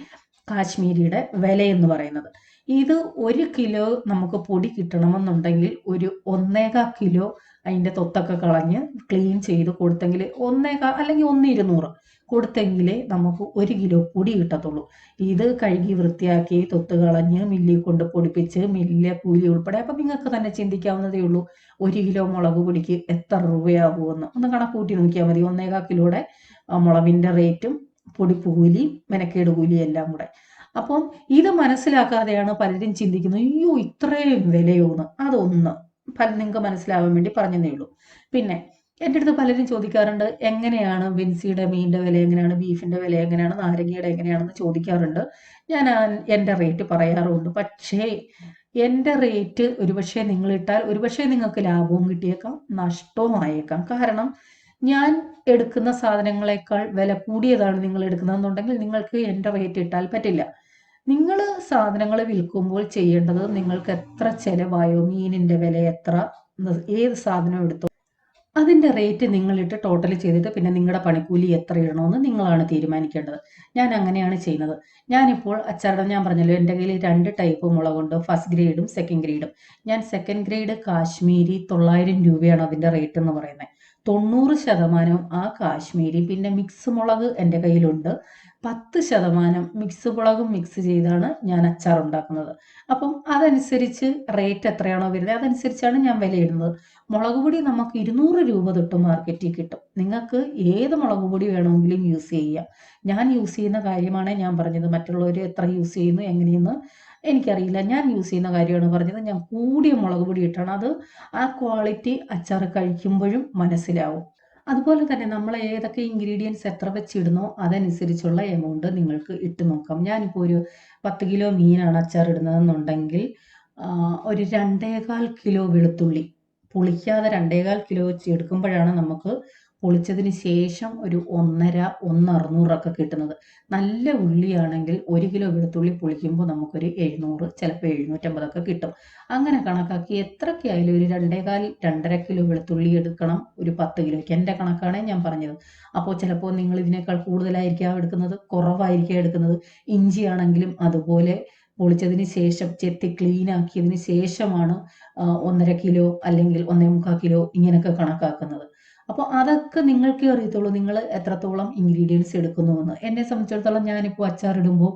കാശ്മീരിയുടെ വില എന്ന് പറയുന്നത്. ഇത് 1 കിലോ നമുക്ക് പൊടി കിട്ടണമെന്നുണ്ടെങ്കിൽ ഒരു 1.25 കിലോ അതിൻ്റെ തൊത്തൊക്കെ കളഞ്ഞ് ക്ലീൻ ചെയ്ത് കൊടുത്തെങ്കിൽ 1.25 അല്ലെങ്കിൽ 1.200 കൊടുത്തെങ്കിലേ നമുക്ക് 1 കിലോ പൊടി കിട്ടത്തുള്ളൂ. ഇത് കഴുകി വൃത്തിയാക്കി തൊത്ത് കളഞ്ഞ് മില്ലിൽ കൊണ്ട് പൊടിപ്പിച്ച് മില്ലിലെ കൂലി ഉൾപ്പെടെ. അപ്പം നിങ്ങൾക്ക് തന്നെ ചിന്തിക്കാവുന്നതേ ഉള്ളൂ, 1 കിലോ മുളക് പൊടിക്ക് എത്ര രൂപയാകുമെന്ന് ഒന്ന് കണക്ക് കൂട്ടി നോക്കിയാൽ മതി. 1.25 കിലോയുടെ മുളകിൻ്റെ റേറ്റും പൊടിപ്പ് കൂലി, മെനക്കേട് കൂലി എല്ലാം കൂടെ. അപ്പം ഇത് മനസ്സിലാക്കാതെയാണ് പലരും ചിന്തിക്കുന്നത്, അയ്യോ ഇത്രയും വിലയോന്ന്. അതൊന്ന് നിങ്ങൾക്ക് മനസ്സിലാവാൻ വേണ്ടി പറഞ്ഞതേ ഉള്ളൂ. പിന്നെ എൻ്റെ അടുത്ത് പലരും ചോദിക്കാറുണ്ട്, എങ്ങനെയാണ് ബിൻസിയുടെ മീനിൻ്റെ വില എങ്ങനെയാണ്, ബീഫിൻ്റെ വില എങ്ങനെയാണ്, നാരങ്ങയുടെ എങ്ങനെയാണെന്ന് ചോദിക്കാറുണ്ട്. ഞാൻ എൻ്റെ റേറ്റ് പറയാറുണ്ട്. പക്ഷേ എൻ്റെ റേറ്റ് ഒരുപക്ഷെ നിങ്ങളിട്ടാൽ ഒരുപക്ഷെ നിങ്ങൾക്ക് ലാഭവും കിട്ടിയേക്കാം, നഷ്ടവും ആയേക്കാം. കാരണം ഞാൻ എടുക്കുന്ന സാധനങ്ങളെക്കാൾ വില കൂടിയതാണ് നിങ്ങൾ എടുക്കുന്നതെന്നുണ്ടെങ്കിൽ നിങ്ങൾക്ക് എൻ്റെ റേറ്റ് ഇട്ടാൽ പറ്റില്ല. നിങ്ങൾ സാധനങ്ങൾ വിൽക്കുമ്പോൾ ചെയ്യേണ്ടത്, നിങ്ങൾക്ക് എത്ര ചിലവായോ, മീനിൻ്റെ വില എത്ര, ഏത് സാധനം എടുത്തോ അതിൻ്റെ റേറ്റ് നിങ്ങളിട്ട് ടോട്ടൽ ചെയ്തിട്ട് പിന്നെ നിങ്ങളുടെ പണിക്കൂലി എത്ര ഇടണമെന്ന് നിങ്ങളാണ് തീരുമാനിക്കേണ്ടത്. ഞാൻ അങ്ങനെയാണ് ചെയ്യുന്നത്. ഞാനിപ്പോൾ അച്ചാറിടാൻ ഞാൻ പറഞ്ഞല്ലോ എൻ്റെ കയ്യിൽ 2 ടൈപ്പ് മുളകുണ്ട്, ഫസ്റ്റ് ഗ്രേഡും സെക്കൻഡ് ഗ്രേഡും. ഞാൻ സെക്കൻഡ് ഗ്രേഡ് കാശ്മീരി 900 രൂപയാണ് അതിൻ്റെ റേറ്റ് എന്ന് പറയുന്നത്. 90% ആ കാശ്മീരി, പിന്നെ മിക്സ് മുളക് എൻ്റെ കയ്യിലുണ്ട്. 10% മിക്സ് മുളകും മിക്സ് ചെയ്താണ് ഞാൻ അച്ചാർ ഉണ്ടാക്കുന്നത്. അപ്പം അതനുസരിച്ച് റേറ്റ് എത്രയാണോ വരുന്നത് അതനുസരിച്ചാണ് ഞാൻ വിലയിടുന്നത്. മുളക് പൊടി നമുക്ക് 200 രൂപ തൊട്ട് മാർക്കറ്റിൽ കിട്ടും. നിങ്ങൾക്ക് ഏത് മുളക് പൊടി വേണമെങ്കിലും യൂസ് ചെയ്യാം. ഞാൻ യൂസ് ചെയ്യുന്ന കാര്യമാണ് ഞാൻ പറഞ്ഞത്. മറ്റുള്ളവർ എത്ര യൂസ് ചെയ്യുന്നു എങ്ങനെയെന്ന് എനിക്കറിയില്ല. ഞാൻ യൂസ് ചെയ്യുന്ന കാര്യമാണ് പറഞ്ഞത്. ഞാൻ കൂടിയ മുളക് പൊടി ഇട്ടാണ്. അത് ആ ക്വാളിറ്റി അച്ചാർ കഴിക്കുമ്പോഴും മനസ്സിലാവും. അതുപോലെ തന്നെ നമ്മൾ ഏതൊക്കെ ഇൻഗ്രീഡിയൻസ് എത്ര വെച്ചിടുന്നോ അതനുസരിച്ചുള്ള എമൗണ്ട് നിങ്ങൾക്ക് ഇട്ട് നോക്കാം. ഞാനിപ്പോൾ ഒരു 10 കിലോ മീനാണ് അച്ചാർ ഇടുന്നതെന്നുണ്ടെങ്കിൽ ഒരു 2.25 കിലോ വെളുത്തുള്ളി, പുളിക്കാതെ 2.25 കിലോ വെച്ച് എടുക്കുമ്പോഴാണ് നമുക്ക് പൊളിച്ചതിന് ശേഷം ഒരു 1.5 ഒക്കെ കിട്ടുന്നത്. നല്ല ഉള്ളിയാണെങ്കിൽ 1 കിലോ വെളുത്തുള്ളി പൊളിക്കുമ്പോൾ നമുക്കൊരു 700, ചിലപ്പോൾ 750 ഒക്കെ കിട്ടും. അങ്ങനെ കണക്കാക്കി എത്രയ്ക്കായാലും ഒരു 2.25-2.5 കിലോ വെളുത്തുള്ളി എടുക്കണം ഒരു 10 കിലോയ്ക്ക്. എൻ്റെ കണക്കാണ് ഞാൻ പറഞ്ഞത്. അപ്പോൾ ചിലപ്പോൾ നിങ്ങൾ ഇതിനേക്കാൾ കൂടുതലായിരിക്കാം എടുക്കുന്നത്, കുറവായിരിക്കാം എടുക്കുന്നത്. ഇഞ്ചി ആണെങ്കിലും അതുപോലെ പൊളിച്ചതിന് ശേഷം ചെത്തി ക്ലീൻ ആക്കിയതിന് ശേഷമാണ് 1.5 കിലോ അല്ലെങ്കിൽ 1.25 കിലോ ഇങ്ങനെയൊക്കെ കണക്കാക്കുന്നത്. അപ്പോൾ അതൊക്കെ നിങ്ങൾക്കേ അറിയത്തുള്ളൂ നിങ്ങൾ എത്രത്തോളം ഇൻഗ്രീഡിയൻസ് എടുക്കുന്നുവെന്ന്. എന്നെ സംബന്ധിച്ചിടത്തോളം ഞാനിപ്പോൾ അച്ചാർ ഇടുമ്പോൾ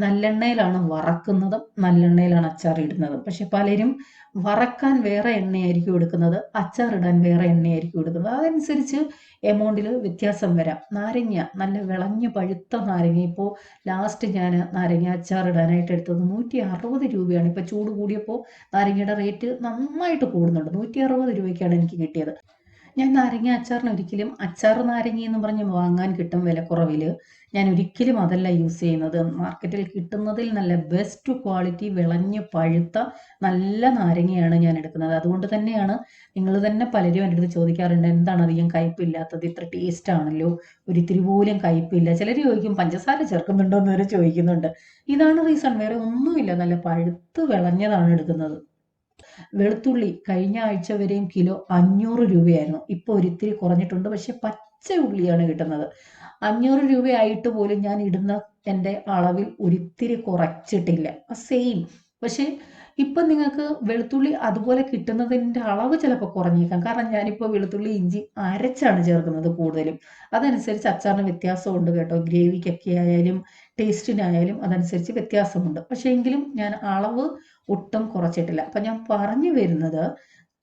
നല്ലെണ്ണയിലാണ് വറക്കുന്നതും നല്ലെണ്ണയിലാണ് അച്ചാർ ഇടുന്നതും. പക്ഷെ പലരും വറക്കാൻ വേറെ എണ്ണയായിരിക്കും എടുക്കുന്നത്, അച്ചാർ ഇടാൻ വേറെ എണ്ണയായിരിക്കും എടുക്കുന്നത്. അതനുസരിച്ച് എമൗണ്ടിൽ വ്യത്യാസം വരാം. നാരങ്ങ, നല്ല വിളഞ്ഞ് പഴുത്ത നാരങ്ങ, ഇപ്പോൾ ലാസ്റ്റ് ഞാൻ നാരങ്ങ അച്ചാർ ഇടാനായിട്ട് എടുത്തത് 160 രൂപയാണ്. ഇപ്പോൾ ചൂട് കൂടിയപ്പോൾ നാരങ്ങയുടെ റേറ്റ് നന്നായിട്ട് കൂടുന്നുണ്ട്. 160 രൂപയ്ക്കാണ് എനിക്ക് കിട്ടിയത്. ഞാൻ നാരങ്ങ അച്ചാറിന് ഒരിക്കലും അച്ചാർ നാരങ്ങ എന്ന് പറഞ്ഞ് വാങ്ങാൻ കിട്ടും വിലക്കുറവിൽ. ഞാൻ ഒരിക്കലും അതല്ല യൂസ് ചെയ്യുന്നത്. മാർക്കറ്റിൽ കിട്ടുന്നതിൽ നല്ല ബെസ്റ്റ് ക്വാളിറ്റി വിളഞ്ഞ് പഴുത്ത നല്ല നാരങ്ങയാണ് ഞാൻ എടുക്കുന്നത്. അതുകൊണ്ട് തന്നെയാണ് നിങ്ങൾ തന്നെ പലരും എൻ്റെ അടുത്ത് ചോദിക്കാറുണ്ട്, എന്താണ് അധികം കയ്പില്ലാത്തത്, ഇത്ര ടേസ്റ്റ് ആണല്ലോ, ഒരിത്തിരി പോലും കയ്പില്ല. ചിലർ ചോദിക്കും പഞ്ചസാര ചേർക്കുന്നുണ്ടോ എന്ന് വരെ ചോദിക്കുന്നുണ്ട്. ഇതാണ് റീസൺ, വേറെ ഒന്നുമില്ല. നല്ല പഴുത്ത് വിളഞ്ഞതാണ് എടുക്കുന്നത്. വെളുത്തുള്ളി കഴിഞ്ഞ ആഴ്ച വരെയും കിലോ 500 രൂപയായിരുന്നു. ഇപ്പോൾ ഒരിത്തിരി കുറഞ്ഞിട്ടുണ്ട്. പക്ഷെ പച്ച ഉള്ളിയാണ് കിട്ടുന്നത്. 500 രൂപയായിട്ട് പോലും ഞാൻ ഇടുന്ന എൻ്റെ അളവിൽ ഒരിത്തിരി കുറച്ചിട്ടില്ല, സെയിം. പക്ഷെ ഇപ്പം നിങ്ങൾക്ക് വെളുത്തുള്ളി അതുപോലെ കിട്ടുന്നതിൻ്റെ അളവ് ചിലപ്പോൾ കുറഞ്ഞേക്കാം. കാരണം ഞാനിപ്പോൾ വെളുത്തുള്ളി ഇഞ്ചി അരച്ചാണ് ചേർക്കുന്നത് കൂടുതലും. അതനുസരിച്ച് അച്ചാറിന് വ്യത്യാസമുണ്ട് കേട്ടോ. ഗ്രേവിക്കൊക്കെ ആയാലും ടേസ്റ്റിനായാലും അതനുസരിച്ച് വ്യത്യാസമുണ്ട്. പക്ഷേ എങ്കിലും ഞാൻ അളവ് ഒട്ടും കുറച്ചിട്ടില്ല. അപ്പം ഞാൻ പറഞ്ഞു വരുന്നത്,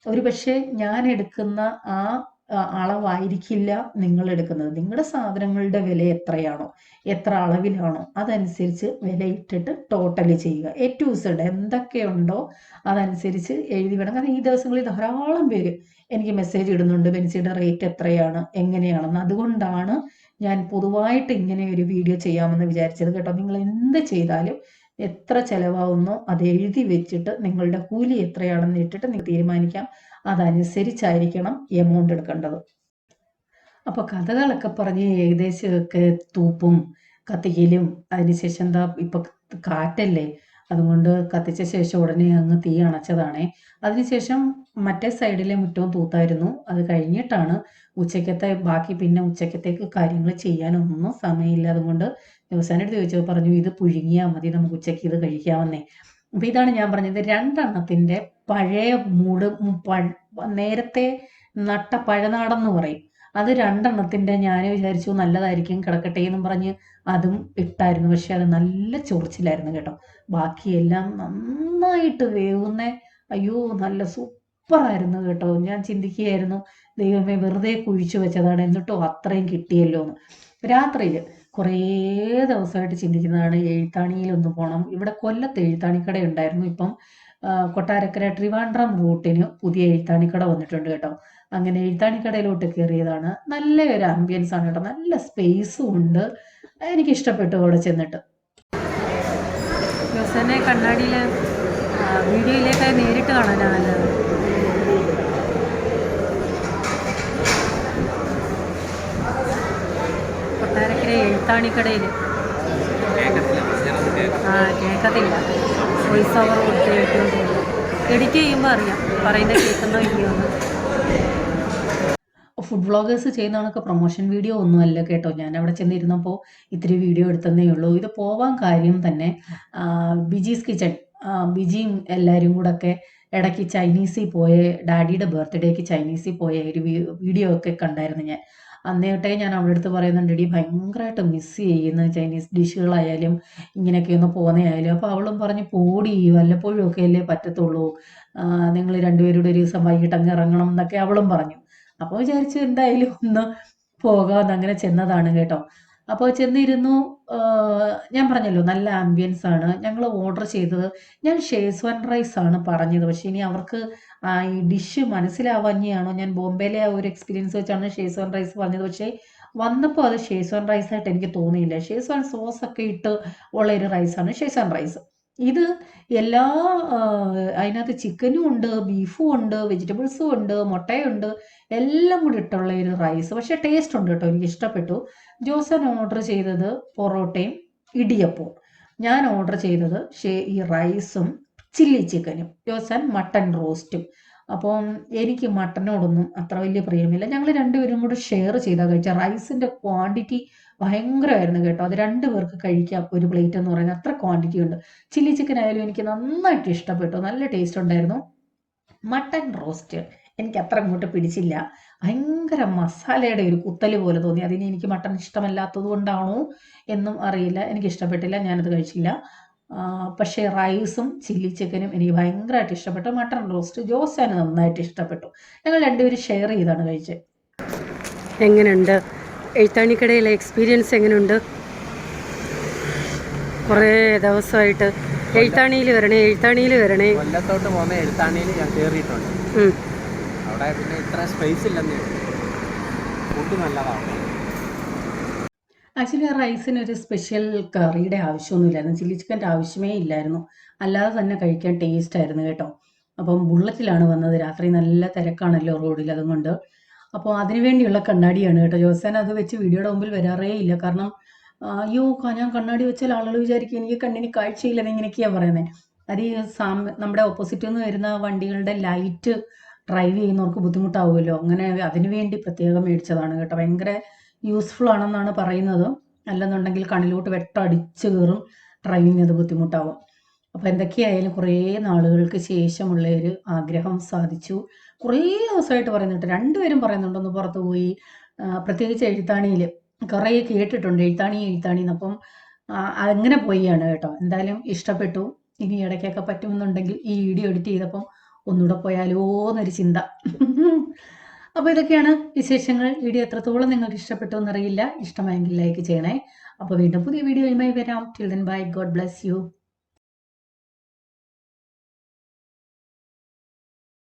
ഒരു പക്ഷേ ഞാൻ എടുക്കുന്ന ആ അളവായിരിക്കില്ല നിങ്ങൾ എടുക്കുന്നത്. നിങ്ങളുടെ സാധനങ്ങളുടെ വില എത്രയാണോ, എത്ര അളവിലാണോ അതനുസരിച്ച് വിലയിട്ടിട്ട് ടോട്ടൽ ചെയ്യുക. എ ടു സെഡ് എന്തൊക്കെയുണ്ടോ അതനുസരിച്ച് എഴുതി വേണം. കാരണം ഈ ദിവസങ്ങളിൽ ധാരാളം പേര് എനിക്ക് മെസ്സേജ് ഇടുന്നുണ്ട്, ബെൻസിയുടെ റേറ്റ് എത്രയാണ് എങ്ങനെയാണെന്ന്. അതുകൊണ്ടാണ് ഞാൻ പൊതുവായിട്ട് ഇങ്ങനെ ഒരു വീഡിയോ ചെയ്യാമെന്ന് വിചാരിച്ചത് കേട്ടോ. നിങ്ങൾ എന്ത് ചെയ്താലും എത്ര ചിലവാകുന്നോ അത് എഴുതി വെച്ചിട്ട് നിങ്ങളുടെ കൂലി എത്രയാണെന്ന് ഇട്ടിട്ട് നിങ്ങൾ തീരുമാനിക്കാം. അതനുസരിച്ചായിരിക്കണം എമൗണ്ട് എടുക്കേണ്ടത്. അപ്പോൾ കഥകളൊക്കെ പറഞ്ഞ് ഏകദേശമൊക്കെ തൂപ്പും കത്തിക്കലും, അതിനുശേഷം എന്താ ഇപ്പം കാറ്റല്ലേ, അതുകൊണ്ട് കത്തിച്ച ശേഷം ഉടനെ അങ്ങ് തീ അണച്ചതാണേ. അതിനുശേഷം മറ്റേ സൈഡിലെ മുറ്റവും തൂത്തായിരുന്നു. അത് കഴിഞ്ഞിട്ടാണ് ഉച്ചക്കത്തെ ബാക്കി, പിന്നെ ഉച്ചക്കത്തേക്ക് കാര്യങ്ങൾ ചെയ്യാനൊന്നും സമയമില്ല. അതുകൊണ്ട് ദിവസാനെടുത്ത് ചോദിച്ചപ്പോൾ പറഞ്ഞു ഇത് പുഴുങ്ങിയാൽ മതി, നമുക്ക് ഉച്ചയ്ക്ക് ഇത് കഴിക്കാമെന്നേ. അപ്പം ഇതാണ് ഞാൻ പറഞ്ഞത്, 2 എണ്ണത്തിൻ്റെ പഴയ മൂട്, നേരത്തെ നട്ട പഴനാടെന്ന് പറയും, അത് 2 എണ്ണത്തിൻ്റെ ഞാൻ വിചാരിച്ചു നല്ലതായിരിക്കും കിടക്കട്ടെ എന്നും പറഞ്ഞ് അതും ഇട്ടായിരുന്നു. പക്ഷെ അത് നല്ല ചൊറിച്ചിലായിരുന്നു കേട്ടോ. ബാക്കിയെല്ലാം നന്നായിട്ട് വേവുന്ന, അയ്യോ നല്ല സൂപ്പറായിരുന്നു കേട്ടോ. ഞാൻ ചിന്തിക്കുകയായിരുന്നു, ദൈവമേ വെറുതെ കുഴിച്ചു വെച്ചതാണ്, എന്നിട്ടോ അത്രയും കിട്ടിയല്ലോ എന്ന്. രാത്രിയിൽ കുറേ ദിവസമായിട്ട് ചിന്തിക്കുന്നതാണ് എഴുത്താണിയിലൊന്ന് പോകണം. ഇവിടെ കൊല്ലത്ത് എഴുത്താണിക്കട ഉണ്ടായിരുന്നു. ഇപ്പം കൊട്ടാരക്കര ട്രിവാൻഡ്രം റൂട്ടിന് പുതിയ എഴുത്താണിക്കട വന്നിട്ടുണ്ട് കേട്ടോ. അങ്ങനെ എഴുത്താണിക്കടയിലോട്ട് കയറിയതാണ്. നല്ല ഒരു ആംബിയൻസ് ആണ് കേട്ടോ, നല്ല സ്പേസും ഉണ്ട്. എനിക്കിഷ്ടപ്പെട്ടു അവിടെ ചെന്നിട്ട്. ജോസനെ കണ്ണാടിയിൽ വീഡിയോയിലേക്കായി നേരിട്ട് കാണാനാണ് നല്ലത്. കൊട്ടാരക്കര എഴുത്താണിക്കടയിൽ കേൾക്കത്തില്ല, വോയിസ് ഓവർ കൊടുത്ത് കേട്ടുകൊണ്ട് എഡിറ്റ് ചെയ്യുമ്പോൾ അറിയാം പറയുന്നത് കേൾക്കുന്നോ ഇല്ലയോ എന്ന്. ഫുഡ് വ്ളോഗേഴ്സ് ചെയ്യുന്ന കണക്ക് പ്രൊമോഷൻ വീഡിയോ ഒന്നുമല്ല കേട്ടോ. ഞാൻ അവിടെ ചെന്നിരുന്നപ്പോൾ ഇത്തിരി വീഡിയോ എടുത്തതേ ഉള്ളൂ. ഇത് പോവാൻ കാര്യം തന്നെ ബിജീസ് കിച്ചൺ, ബിജിയും എല്ലാവരും കൂടെ ഒക്കെ ഇടയ്ക്ക് ചൈനീസിൽ പോയ ഡാഡിയുടെ ബർത്ത്ഡേക്ക് ചൈനീസിൽ പോയ ഒരു വീഡിയോ ഒക്കെ കണ്ടായിരുന്നു ഞാൻ. അന്നേട്ടേ ഞാൻ അവളുടെ അടുത്ത് പറയുന്നുണ്ട്, എടി ഭയങ്കരമായിട്ട് മിസ് ചെയ്യുന്നു ചൈനീസ് ഡിഷുകളായാലും ഇങ്ങനെയൊക്കെ ഒന്ന് പോകുന്നതായാലും. അപ്പോൾ അവളും പറഞ്ഞ് പോടി, വല്ലപ്പോഴും ഒക്കെ അല്ലേ പറ്റത്തുള്ളൂ, നിങ്ങൾ രണ്ടുപേരുടെ ഒരു ദിവസം വൈകിട്ട് അങ്ങ് ഇറങ്ങണം എന്നൊക്കെ അവളും പറഞ്ഞു. അപ്പോൾ വിചാരിച്ചു എന്തായാലും ഒന്ന് പോകാമെന്ന്, അങ്ങനെ ചെന്നതാണ് കേട്ടോ. അപ്പോൾ ചെന്നിരുന്നു. ഞാൻ പറഞ്ഞല്ലോ നല്ല ആംബിയൻസ് ആണ്. ഞങ്ങൾ ഓർഡർ ചെയ്തത്, ഞാൻ ഷേസ്വാൻ റൈസ് ആണ് പറഞ്ഞത്. പക്ഷേ ഇനി അവർക്ക് ഈ ഡിഷ് മനസ്സിലാവാഞ്ഞാണോ, ഞാൻ ബോംബെയിലെ ആ ഒരു എക്സ്പീരിയൻസ് വെച്ചാണ് ഷേസ്വാൻ റൈസ് പറഞ്ഞത്. പക്ഷേ വന്നപ്പോൾ അത് ഷേസ്വാൻ റൈസ് ആയിട്ട് എനിക്ക് തോന്നിയില്ല. ഷേസ്വാൻ സോസ് ഒക്കെ ഇട്ട് ഉള്ള ഒരു റൈസാണ് ഷേസ്വാൻ റൈസ്. ഇത് എല്ലാ അതിനകത്ത് ചിക്കനും ഉണ്ട്, ബീഫും ഉണ്ട്, വെജിറ്റബിൾസും ഉണ്ട്, മുട്ടയുണ്ട്, എല്ലാം കൂടി ഇട്ടുള്ള ഒരു റൈസ്. പക്ഷേ ടേസ്റ്റ് ഉണ്ട് കേട്ടോ, എനിക്ക് ഇഷ്ടപ്പെട്ടു. ജോസൻ ഓർഡർ ചെയ്തത് പൊറോട്ടയും ഇടിയപ്പവും. ഞാൻ ഓർഡർ ചെയ്തത് ഈ റൈസും ചില്ലി ചിക്കനും. ജോസൻ മട്ടൺ റോസ്റ്റും. അപ്പം എനിക്ക് മട്ടനോടൊന്നും അത്ര വലിയ പ്രിയമില്ല. ഞങ്ങൾ രണ്ടുപേരും കൂടെ ഷെയർ ചെയ്താൽ കഴിച്ച റൈസിൻ്റെ ക്വാണ്ടിറ്റി ഭയങ്കരമായിരുന്നു കേട്ടോ. അത് 2 പേർക്ക് കഴിക്കാം ഒരു പ്ലേറ്റ് എന്ന് പറയുന്നത്, അത്ര ക്വാണ്ടിറ്റി ഉണ്ട്. ചില്ലി ചിക്കൻ ആയാലും എനിക്ക് നന്നായിട്ട് ഇഷ്ടപ്പെട്ടു, നല്ല ടേസ്റ്റ് ഉണ്ടായിരുന്നു. മട്ടൺ റോസ്റ്റ് എനിക്ക് അത്ര അങ്ങോട്ട് പിടിച്ചില്ല. ഭയങ്കര മസാലയുടെ ഒരു കുത്തൽ പോലെ തോന്നി. അതിന് എനിക്ക് മട്ടൺ ഇഷ്ടമല്ലാത്തത് കൊണ്ടാണോ എന്നും അറിയില്ല, എനിക്ക് ഇഷ്ടപ്പെട്ടില്ല, ഞാനത് കഴിച്ചില്ല. പക്ഷേ റൈസും ചില്ലി ചിക്കനും എനിക്ക് ഭയങ്കരമായിട്ട് ഇഷ്ടപ്പെട്ടു. മട്ടൺ റോസ്റ്റ് ജോസാന് നന്നായിട്ട് ഇഷ്ടപ്പെട്ടു. ഞങ്ങൾ രണ്ടുപേരും ഷെയർ ചെയ്താണ് കഴിച്ചത്. എങ്ങനെയുണ്ട് എഴുത്താണിക്കടയിലെ എക്സ്പീരിയൻസ്? എങ്ങനെയുണ്ട്? കുറേ ദിവസമായിട്ട് എഴുത്താണിയിൽ വരണേ. കൊല്ലത്തോട്ട് പോകുന്ന എഴുത്താണിയിൽ ഞാൻ കയറിയിട്ടുണ്ട്. അവിടെ പിന്നെ ഇത്ര സ്പേസ് ഇല്ലെന്നേ, ഫുഡ് നല്ലതാണ്. ആക്ച്വലി ആ റൈസിന് ഒരു സ്പെഷ്യൽ കറിയുടെ ആവശ്യമൊന്നുമില്ലായിരുന്നു, ചില്ലി ചിക്കൻ്റെ ആവശ്യമേ ഇല്ലായിരുന്നു. അല്ലാതെ തന്നെ കഴിക്കാൻ ടേസ്റ്റ് ആയിരുന്നു കേട്ടോ. അപ്പം ബുള്ളറ്റിലാണ് വന്നത്, രാത്രി നല്ല തിരക്കാണല്ലോ റോഡിൽ, അതുകൊണ്ട്. അപ്പോൾ അതിനു വേണ്ടിയുള്ള കണ്ണാടിയാണ് കേട്ടോ. ജോസൻ അത് വെച്ച് വീഡിയോയുടെ മുമ്പിൽ വരാറേ ഇല്ല. കാരണം അയ്യോ ഞാൻ കണ്ണാടി വെച്ചാൽ ആളുകൾ വിചാരിക്കും എനിക്ക് കണ്ണിന് കാഴ്ചയില്ലെന്ന്, ഇങ്ങനെയൊക്കെയാണ് പറയുന്നത്. അത് ഈ നമ്മുടെ ഓപ്പോസിറ്റിൽ നിന്ന് വരുന്ന വണ്ടികളുടെ ലൈറ്റ് ഡ്രൈവ് ചെയ്യുന്നവർക്ക് ബുദ്ധിമുട്ടാവുമല്ലോ, അങ്ങനെ അതിനു വേണ്ടി പ്രത്യേകം മേടിച്ചതാണ് കേട്ടോ. ഭയങ്കര യൂസ്ഫുൾ ആണെന്നാണ് പറയുന്നത്. അല്ലെന്നുണ്ടെങ്കിൽ കണ്ണിലോട്ട് വെട്ടടിച്ച് കയറും, ഡ്രൈവിങ് അത് ബുദ്ധിമുട്ടാവും. അപ്പോൾ എന്തൊക്കെയായാലും കുറേ നാളുകൾക്ക് ശേഷമുള്ള ഒരു ആഗ്രഹം സാധിച്ചു. കുറേ ദിവസമായിട്ട് പറയുന്നുണ്ട്, രണ്ടുപേരും പറയുന്നുണ്ടൊന്ന് പുറത്ത് പോയി, പ്രത്യേകിച്ച് എഴുത്താണിയിൽ കുറേ കേട്ടിട്ടുണ്ട് എഴുത്താണിന്ന്. അപ്പം അങ്ങനെ പോയാണ് കേട്ടോ. എന്തായാലും ഇഷ്ടപ്പെട്ടു. ഇനി ഇടയ്ക്കൊക്കെ പറ്റുമെന്നുണ്ടെങ്കിൽ ഈ വീഡിയോ എഡിറ്റ് ചെയ്തപ്പം ഒന്നുകൂടെ പോയാലോ എന്നൊരു ചിന്ത. അപ്പോൾ ഇതൊക്കെയാണ് വിശേഷങ്ങൾ. വീഡിയോ എത്രത്തോളം നിങ്ങൾക്ക് ഇഷ്ടപ്പെട്ടു എന്നറിയില്ല. ഇഷ്ടമായെങ്കിൽ ലൈക്ക് ചെയ്യണേ. അപ്പോൾ വീണ്ടും പുതിയ വീഡിയോയുമായി വരാം. Till then bye, God bless you.